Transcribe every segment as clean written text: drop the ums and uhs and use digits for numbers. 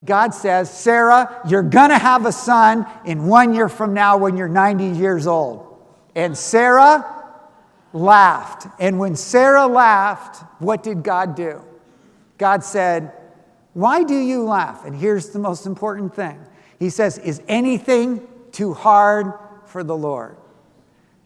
God says, Sarah, you're going to have a son in 1 year from now when you're 90 years old. And Sarah laughed. And when Sarah laughed, what did God do? God said, why do you laugh? And here's the most important thing. He says, is anything too hard for the Lord?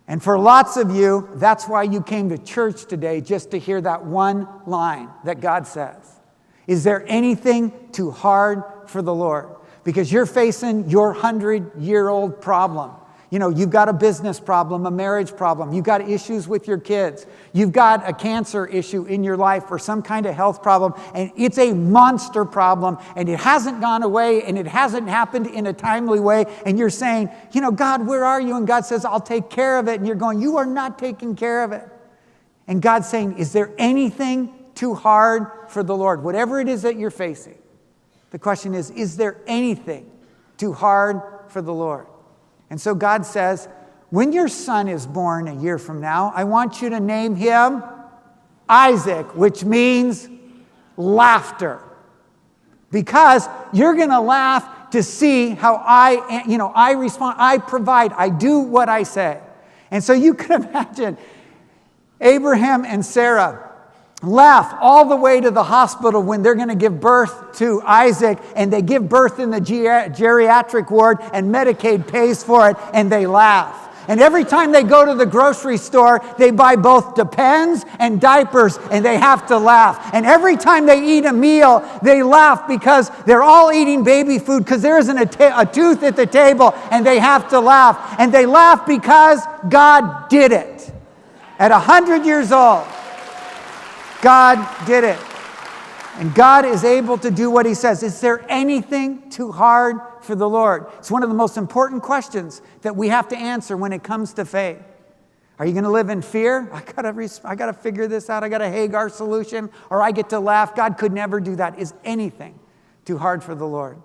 And for lots of you, that's why you came to church today, just to hear that one line that God says. Is there anything too hard for the Lord? Because you're facing your 100-year-old problem. You know, you've got a business problem, a marriage problem. You've got issues with your kids. You've got a cancer issue in your life or some kind of health problem. And it's a monster problem. And it hasn't gone away. And it hasn't happened in a timely way. And you're saying, you know, God, where are you? And God says, I'll take care of it. And you're going, you are not taking care of it. And God's saying, is there anything too hard for the Lord? Whatever it is that you're facing. The question is there anything too hard for the Lord? And so God says, when your son is born a year from now, I want you to name him Isaac, which means laughter. Because you're going to laugh to see how I respond, I provide, I do what I say. And so you can imagine Abraham and Sarah laugh all the way to the hospital when they're going to give birth to Isaac, and they give birth in the geriatric ward, and Medicaid pays for it, and they laugh. And every time they go to the grocery store, they buy both Depends and diapers, and they have to laugh. And every time they eat a meal, they laugh because they're all eating baby food because there isn't a tooth at the table, and they have to laugh. And they laugh because God did it. At 100 years old, God did it. And God is able to do what he says. Is there anything too hard for the Lord? It's one of the most important questions that we have to answer when it comes to faith. Are you going to live in fear? I got to figure this out. I got a Hagar solution, or I get to laugh. God could never do that. Is anything too hard for the Lord?